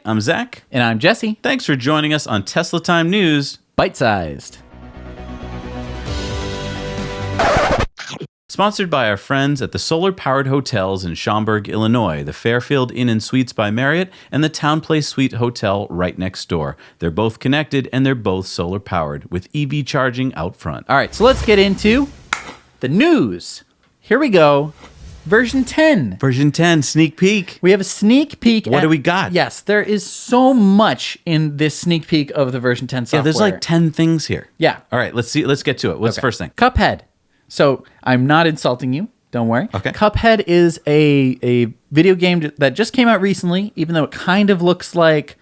I'm Zach. And I'm Jesse. Thanks for joining us on Tesla Time News. Bite-sized. Sponsored by our friends at the solar-powered hotels in Schaumburg, Illinois, the Fairfield Inn and Suites by Marriott, and the Town Place Suite Hotel right next door. They're both connected, and they're both solar-powered, with EV charging out front. All right, so let's get into the news. Here we go. Version 10. Version 10, sneak peek. We have a sneak peek. What do we got? Yes, there is so much in this sneak peek of the version 10 software. Yeah, there's like 10 things here. Yeah. All right, let's get to it. What's the first thing? Cuphead. So I'm not insulting you. Don't worry. Okay. Cuphead is a video game that just came out recently, even though it kind of looks like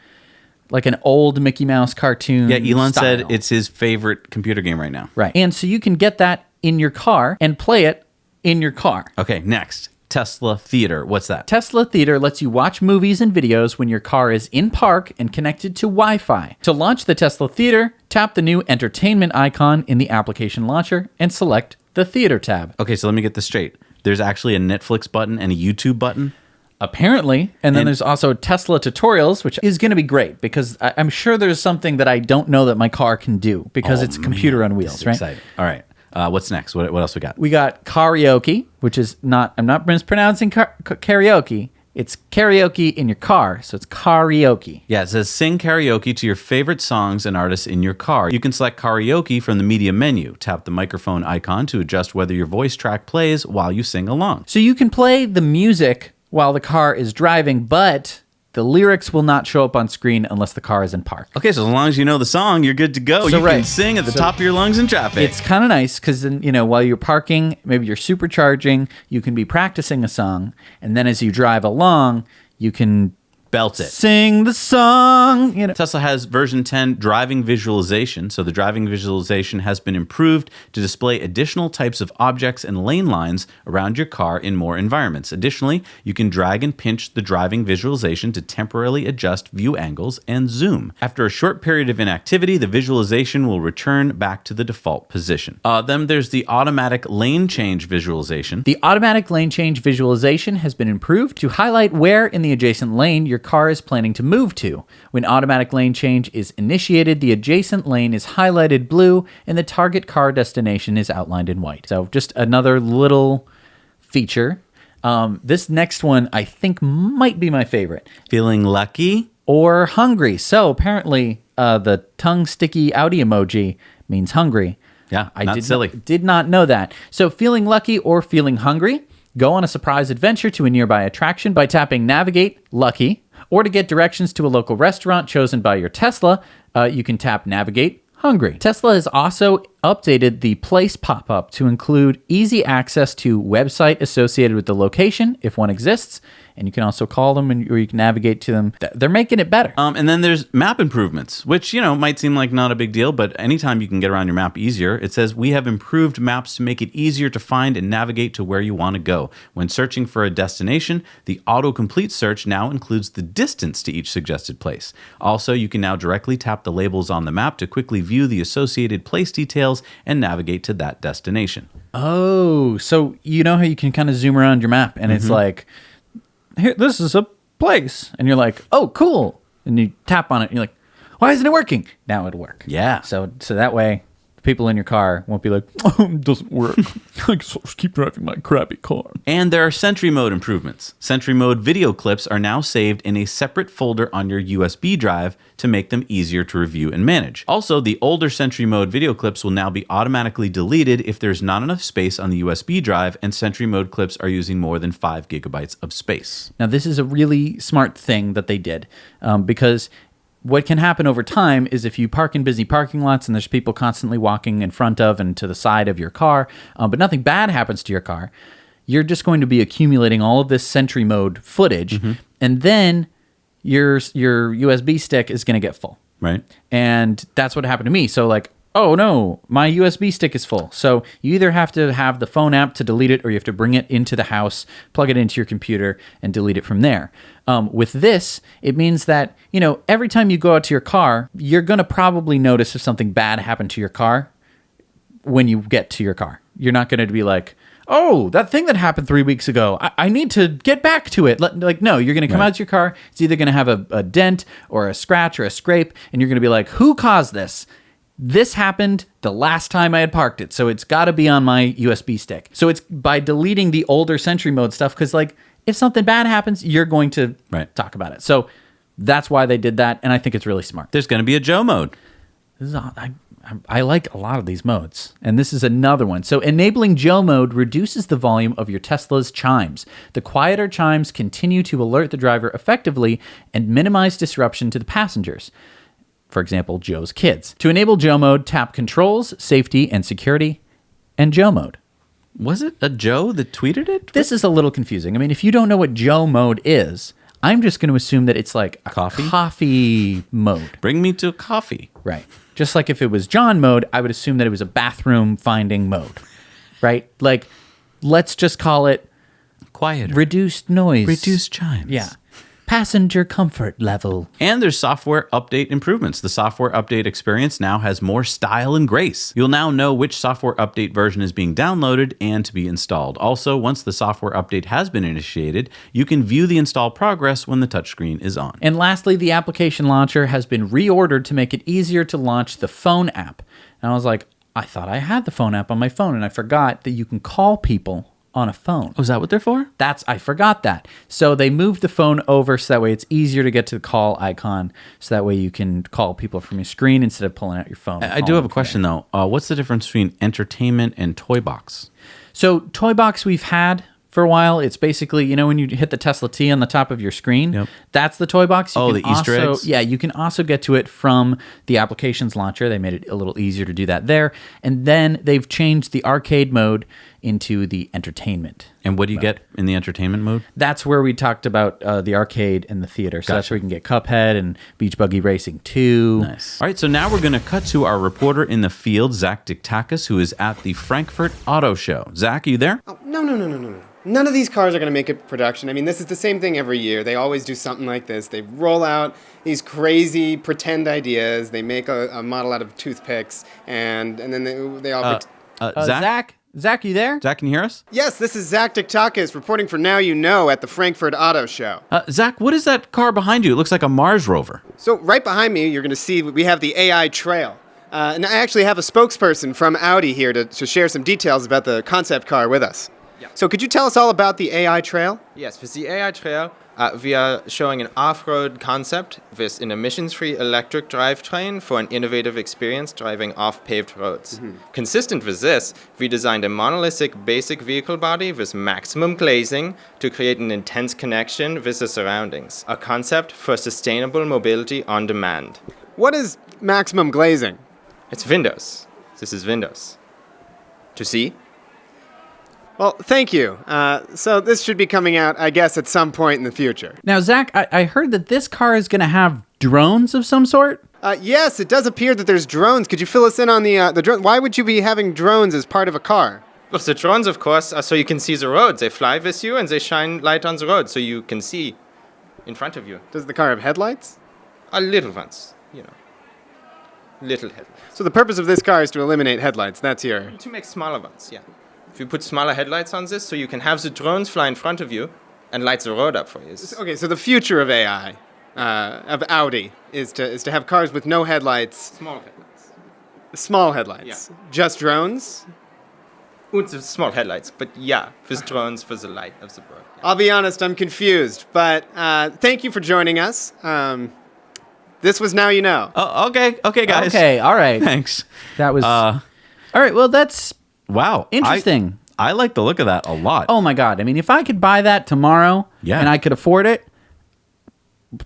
an old Mickey Mouse cartoon. Yeah, Elon style. said it's his favorite computer game right now. Right. And so you can get that in your car and play it in your car. Okay, next. Tesla Theater. What's that? Tesla Theater lets you watch movies and videos when your car is in park and connected to Wi-Fi. To launch the Tesla Theater, tap the new entertainment icon in the application launcher and select the Theater tab. Okay, so let me get this straight. There's actually a Netflix button and a YouTube button? Apparently. And then there's also Tesla tutorials, which is going to be great because I'm sure there's something that I don't know that my car can do because it's a computer on wheels, right? Exciting. All right. What's next? What else we got? We got Karaoke, which is I'm not mispronouncing karaoke. It's karaoke in your car, so it's karaoke. Yeah, it says sing karaoke to your favorite songs and artists in your car. You can select karaoke from the media menu. Tap the microphone icon to adjust whether your voice track plays while you sing along. So you can play the music while the car is driving, but the lyrics will not show up on screen unless the car is in park. Okay, so as long as you know the song, you're good to go. So you can sing at the top of your lungs in traffic. It's kind of nice because then, while you're parking, maybe you're supercharging, you can be practicing a song, and then as you drive along, you can belt it. Sing the song. Tesla has version 10 driving visualization. So the driving visualization has been improved to display additional types of objects and lane lines around your car in more environments. Additionally, you can drag and pinch the driving visualization to temporarily adjust view angles and zoom. After a short period of inactivity, the visualization will return back to the default position. Then there's the automatic lane change visualization. The automatic lane change visualization has been improved to highlight where in the adjacent lane your car is planning to move to. When automatic lane change is initiated, the adjacent lane is highlighted blue and the target car destination is outlined in white. So just another little feature. This next one I think might be my favorite. Feeling lucky? Or hungry. So apparently the tongue sticky Audi emoji means hungry. Yeah, I did did not know that. So feeling lucky or feeling hungry, go on a surprise adventure to a nearby attraction by tapping Navigate Lucky. Or to get directions to a local restaurant chosen by your Tesla, you can tap Navigate Hungry. Tesla has also updated the Place pop-up to include easy access to website associated with the location, if one exists, and you can also call them or you can navigate to them. They're making it better. And then there's map improvements, which, might seem like not a big deal, but anytime you can get around your map easier, it says we have improved maps to make it easier to find and navigate to where you want to go. When searching for a destination, the autocomplete search now includes the distance to each suggested place. Also, you can now directly tap the labels on the map to quickly view the associated place details and navigate to that destination. Oh, so you know how you can kind of zoom around your map and it's like, here, this is a place. And you're like, oh, cool. And you tap on it and you're like, why isn't it working? Now it'll work. Yeah. So that way, the people in your car won't be like, oh, it doesn't work. I guess I'll just keep driving my crappy car. And there are Sentry mode improvements. Sentry mode video clips are now saved in a separate folder on your USB drive to make them easier to review and manage. Also, the older Sentry mode video clips will now be automatically deleted if there's not enough space on the USB drive and Sentry mode clips are using more than 5 gigabytes of space. Now, this is a really smart thing that they did because what can happen over time is if you park in busy parking lots and there's people constantly walking in front of and to the side of your car, but nothing bad happens to your car, you're just going to be accumulating all of this Sentry mode footage, and then your USB stick is going to get full. Right. And that's what happened to me. So like, oh no, my USB stick is full. So you either have to have the phone app to delete it or you have to bring it into the house, plug it into your computer, and delete it from there. With this, it means that, every time you go out to your car, you're going to probably notice if something bad happened to your car when you get to your car. You're not going to be like, oh, that thing that happened 3 weeks ago, I need to get back to it. Like, no, you're going to come out to your car. It's either going to have a dent or a scratch or a scrape, and you're going to be like, who caused this? This happened the last time I had parked it, so it's got to be on my USB stick. So it's by deleting the older Sentry mode stuff, because like if something bad happens, you're going to talk about it. So that's why they did that, and I think it's really smart. There's going to be a Joe mode. This is I like a lot of these modes, and this is another one. So enabling Joe mode reduces the volume of your Tesla's chimes. The quieter chimes continue to alert the driver effectively and minimize disruption to the passengers. For example, Joe's kids. To enable Joe mode, tap Controls, Safety and Security, and Joe mode. Was it a Joe that tweeted it? This is a little confusing. I mean, if you don't know what Joe mode is, I'm just going to assume that it's like a coffee mode. Bring me to coffee. Right. Just like if it was John mode, I would assume that it was a bathroom finding mode. Right? Like, let's just call it quieter. Reduced noise. Reduced chimes. Yeah. Passenger comfort level. And there's software update improvements. The software update experience now has more style and grace. You'll now know which software update version is being downloaded and to be installed. Also, once the software update has been initiated, you can view the install progress when the touchscreen is on. And lastly, the application launcher has been reordered to make it easier to launch the phone app. And I was like, I thought I had the phone app on my phone, and I forgot that you can call people on a phone. Oh, is that what they're for? I forgot that. So they moved the phone over so that way it's easier to get to the call icon, so that way you can call people from your screen instead of pulling out your phone. I do have a question though. What's the difference between entertainment and toy box? So toy box we've had for a while. It's basically, you know, when you hit the Tesla T on the top of your screen, that's the toy box. The Easter eggs? Yeah, you can also get to it from the applications launcher. They made it a little easier to do that there. And then they've changed the arcade mode into the entertainment. And what do you get in the entertainment mode? That's where we talked about the arcade and the theater. So that's where we can get Cuphead and Beach Buggy Racing 2. Nice. All right, so now we're going to cut to our reporter in the field, Zach Diktakis, who is at the Frankfurt Auto Show. Zach, are you there? Oh, no. None of these cars are going to make it to production. I mean, this is the same thing every year. They always do something like this. They roll out these crazy pretend ideas. They make a model out of toothpicks, and then they all... Zach? Zach, you there? Zach, can you hear us? Yes, this is Zach Diktakis reporting for Now You Know at the Frankfurt Auto Show. Zach, what is that car behind you? It looks like a Mars rover. So right behind me, you're going to see we have the AI trail. And I actually have a spokesperson from Audi here to share some details about the concept car with us. Yeah. So could you tell us all about the AI trail? Yes, with the AI trail, we are showing an off-road concept with an emissions-free electric drivetrain for an innovative experience driving off paved roads. Mm-hmm. Consistent with this, we designed a monolithic basic vehicle body with maximum glazing to create an intense connection with the surroundings, a concept for sustainable mobility on demand. What is maximum glazing? It's windows. This is windows. To see? Well, thank you. So this should be coming out, I guess, at some point in the future. Now, Zach, I heard that this car is going to have drones of some sort? Yes, it does appear that there's drones. Could you fill us in on the drone? Why would you be having drones as part of a car? Well, the drones, of course, are so you can see the roads. They fly with you and they shine light on the road so you can see in front of you. Does the car have headlights? Little ones, you know. Little headlights. So the purpose of this car is to eliminate headlights. That's your... To make smaller ones, yeah. If you put smaller headlights on this, so you can have the drones fly in front of you and light the road up for you. Okay, so the future of AI, of Audi, is to have cars with no headlights. Small headlights. Small headlights. Yeah. Just drones? With the small headlights, but yeah, with drones for the light of the road. Yeah. I'll be honest, I'm confused, but thank you for joining us. This was Now You Know. Oh, okay, guys. Okay, all right. Thanks. That was... all right, well, that's... Wow. Interesting. I like the look of that a lot. Oh my God. I mean, if I could buy that tomorrow and I could afford it,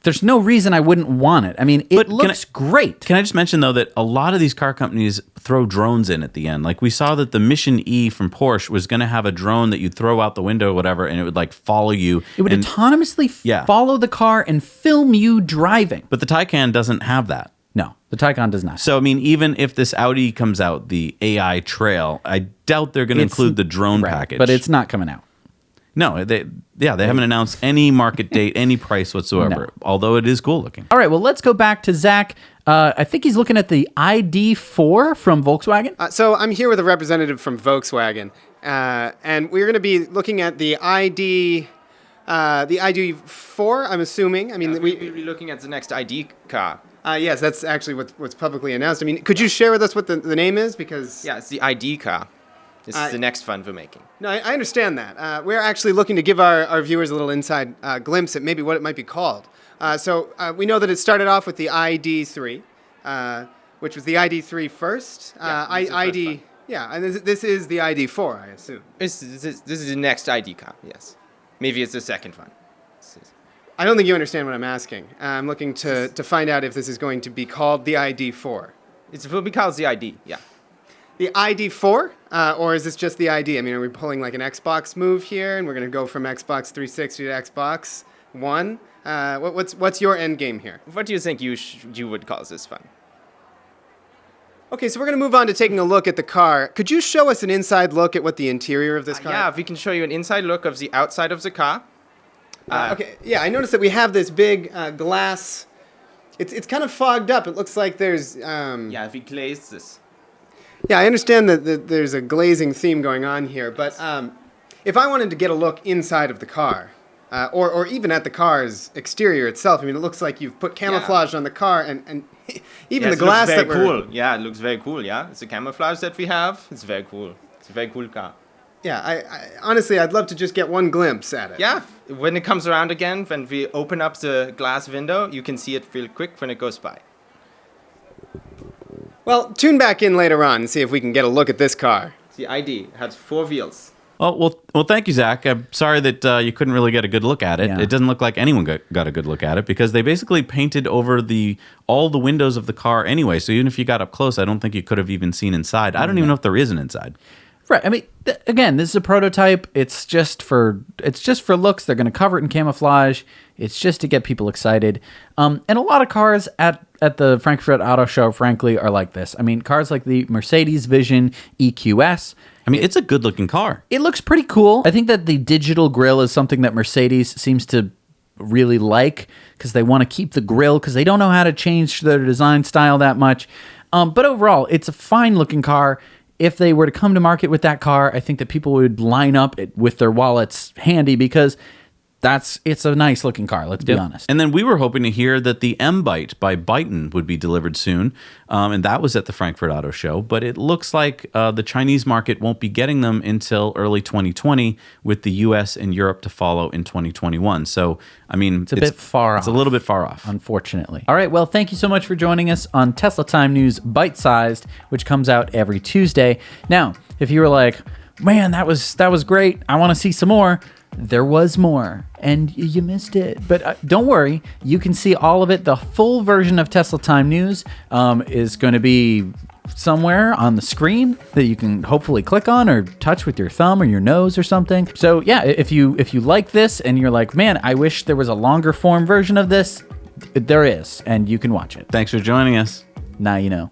there's no reason I wouldn't want it. I mean, it looks great. Can I just mention, though, that a lot of these car companies throw drones in at the end. Like we saw that the Mission E from Porsche was going to have a drone that you'd throw out the window or whatever, and it would like follow you. It would autonomously follow the car and film you driving. But the Taycan doesn't have that. No, the Taycan does not. So, I mean, even if this Audi comes out, the AI Trail, I doubt they're going to include the drone package. But it's not coming out. No, they haven't announced any market date, any price whatsoever, although it is cool looking. All right, well, let's go back to Zach. I think he's looking at the ID4 from Volkswagen. So I'm here with a representative from Volkswagen, and we're going to be looking at the ID4. I'm assuming. I mean, We'll be looking at the next ID car. Yes, that's actually what's publicly announced. I mean, could you share with us what the name is? Because Yeah, it's the ID car. This is the next fund we're making. no, I understand that. We're actually looking to give our viewers a little inside glimpse at maybe what it might be called. So we know that it started off with the ID3, which was the ID3 first. Yeah, it's the first ID, one. yeah, and this is the ID4, I assume. This is the next ID car, yes. Maybe it's the second one. I don't think you understand what I'm asking. I'm looking to find out if this is going to be called the ID4. It will be called the ID, yeah. The ID4, or is this just the ID? I mean, are we pulling like an Xbox move here, and we're going to go from Xbox 360 to Xbox One? What's your end game here? What do you think you would call this one? Okay, so we're going to move on to taking a look at the car. Could you show us an inside look at what the interior of this car? Yeah, we can show you an inside look of the outside of the car. Okay, yeah, I noticed that we have this big glass. It's kind of fogged up. It looks like there's. Yeah, we glazed this. Yeah, I understand that there's a glazing theme going on here, but if I wanted to get a look inside of the car, or even at the car's exterior itself, I mean, it looks like you've put camouflage on the car, and even the glass looks that very we're. cool. Yeah, it looks very cool. Yeah, it's the camouflage that we have. It's very cool. It's a very cool car. Yeah, I honestly, I'd love to just get one glimpse at it. Yeah, when it comes around again, when we open up the glass window, you can see it real quick when it goes by. Well, tune back in later on and see if we can get a look at this car. The ID has 4 wheels. Well, thank you, Zach. I'm sorry that you couldn't really get a good look at it. Yeah. It doesn't look like anyone got a good look at it because they basically painted over all the windows of the car anyway. So even if you got up close, I don't think you could have even seen inside. I don't even know if there is an inside. Right. I mean, again, this is a prototype. It's just for looks. They're going to cover it in camouflage. It's just to get people excited. And a lot of cars at the Frankfurt Auto Show, frankly, are like this. I mean, cars like the Mercedes Vision EQS. I mean, it's a good-looking car. It looks pretty cool. I think that the digital grille is something that Mercedes seems to really like because they want to keep the grille because they don't know how to change their design style that much. But overall, it's a fine-looking car. If they were to come to market with that car, I think that people would line up with their wallets handy because it's a nice looking car, let's be honest. And then we were hoping to hear that the M-Byte by Byton would be delivered soon, and that was at the Frankfurt Auto Show. But it looks like the Chinese market won't be getting them until early 2020, with the U.S. and Europe to follow in 2021. So, I mean, It's a bit far off. It's a little bit far off. Unfortunately. All right, well, thank you so much for joining us on Tesla Time News Bite-Sized, which comes out every Tuesday. Now, if you were like, man, that was great, I want to see some more, there was more, and you missed it. But don't worry, you can see all of it. The full version of Tesla Time News is going to be somewhere on the screen that you can hopefully click on or touch with your thumb or your nose or something. So yeah, if you like this and you're like, man, I wish there was a longer form version of this, there is, and you can watch it. Thanks for joining us. Now you know.